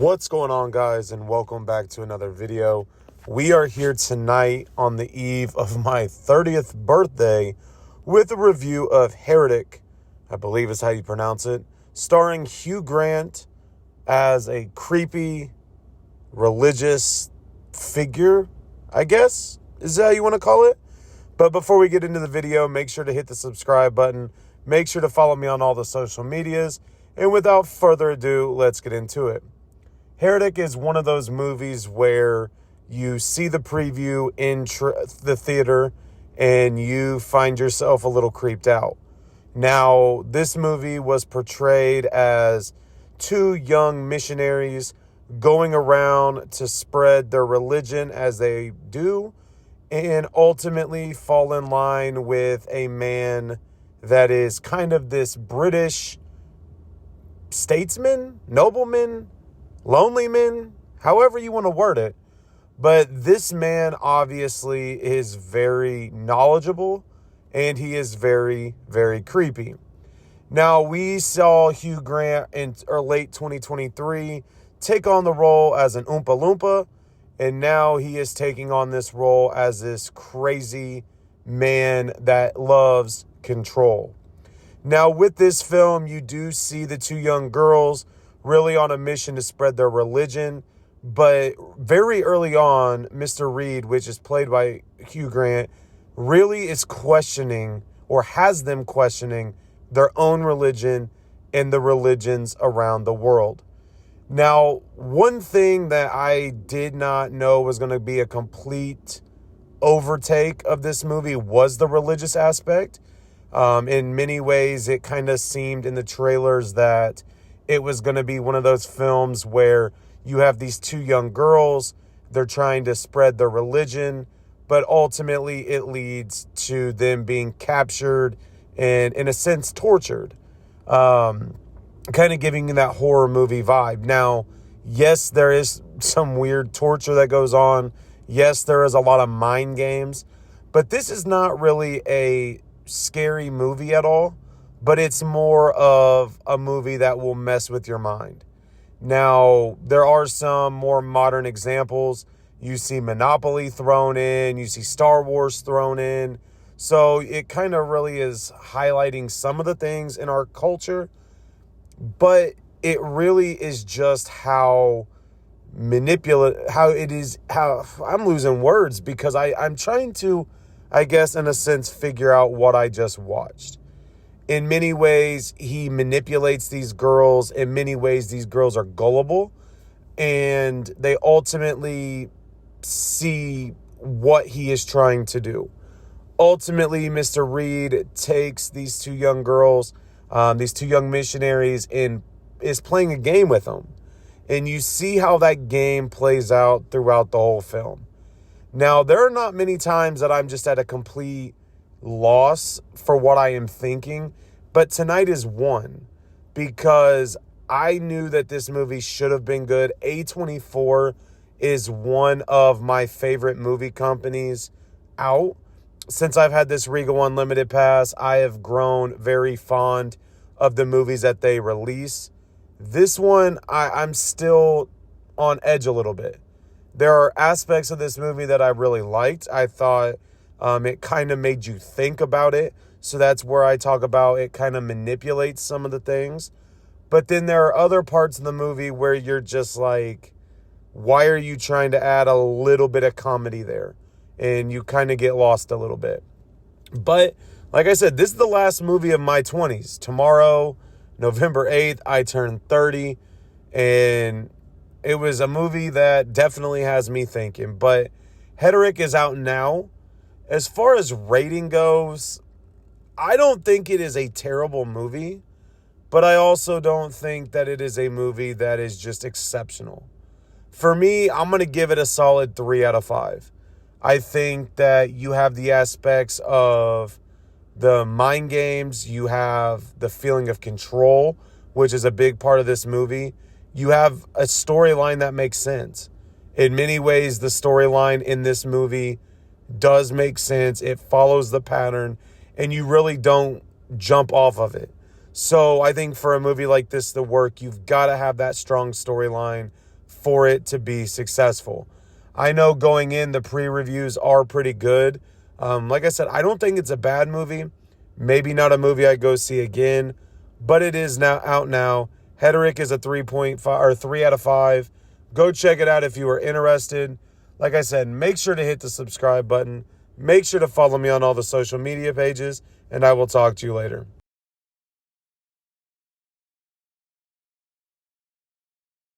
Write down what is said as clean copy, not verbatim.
What's going on, guys, and welcome back to another video. We are here tonight on the eve of my 30th birthday with a review of Heretic, I believe is how you pronounce it, starring Hugh Grant as a creepy religious figure, I guess, is how you want to call it. But before we get into the video, make sure to hit the subscribe button. Make sure to follow me on all the social medias. And without further ado, let's get into it. Heretic is one of those movies where you see the preview in the theater and you find yourself a little creeped out. Now, this movie was portrayed as two young missionaries going around to spread their religion as they do and ultimately fall in line with a man that is kind of this British statesman, nobleman, lonely man, however you want to word it. But this man obviously is very knowledgeable and he is very, very creepy. Now, we saw Hugh Grant in late 2023 take on the role as an Oompa Loompa, and now he is taking on this role as this crazy man that loves control. Now, with this film, you do see the two young girls really on a mission to spread their religion. But very early on, Mr. Reed, which is played by Hugh Grant, really is questioning or has them questioning their own religion and the religions around the world. Now, one thing that I did not know was going to be a complete overtake of this movie was the religious aspect. In many ways, it kind of seemed in the trailers that it was going to be one of those films where you have these two young girls, they're trying to spread their religion, but ultimately it leads to them being captured and, in a sense, tortured. Kind of giving you that horror movie vibe. Now, yes, there is some weird torture that goes on. Yes, there is a lot of mind games. But this is not really a scary movie at all. But it's more of a movie that will mess with your mind. Now, there are some more modern examples. You see Monopoly thrown in. You see Star Wars thrown in. So it kind of really is highlighting some of the things in our culture. But it really is just how I'm losing words because I'm trying to, I guess, in a sense, figure out what I just watched. In many ways, he manipulates these girls. In many ways, these girls are gullible. And they ultimately see what he is trying to do. Ultimately, Mr. Reed takes these two young girls, these two young missionaries, and is playing a game with them. And you see how that game plays out throughout the whole film. Now, there are not many times that I'm just at a complete loss for what I am thinking, but tonight is one because I knew that this movie should have been good. A24 is one of my favorite movie companies out. Since I've had this Regal Unlimited pass, I have grown very fond of the movies that they release. This one, I'm still on edge a little bit. There are aspects of this movie that I really liked. I thought it kind of made you think about it. So that's where I talk about it kind of manipulates some of the things. But then there are other parts of the movie where you're just like, why are you trying to add a little bit of comedy there? And you kind of get lost a little bit. But like I said, this is the last movie of my 20s. Tomorrow, November 8th, I turn 30. And it was a movie that definitely has me thinking. But Heretic is out now. As far as rating goes, I don't think it is a terrible movie, but I also don't think that it is a movie that is just exceptional. For me, I'm going to give it a solid 3 out of 5. I think that you have the aspects of the mind games. You have the feeling of control, which is a big part of this movie. You have a storyline that makes sense. In many ways, the storyline in this movie does make sense. It follows the pattern, and you really don't jump off of it. So I think for a movie like this to work, you've got to have that strong storyline for it to be successful. I know going in, the pre-reviews are pretty good. Like I said, I don't think it's a bad movie. Maybe not a movie I go see again, but it is now out now. Heretic is a 3.5 or 3 out of 5. Go check it out if you are interested. Like I said, make sure to hit the subscribe button. Make sure to follow me on all the social media pages, and I will talk to you later.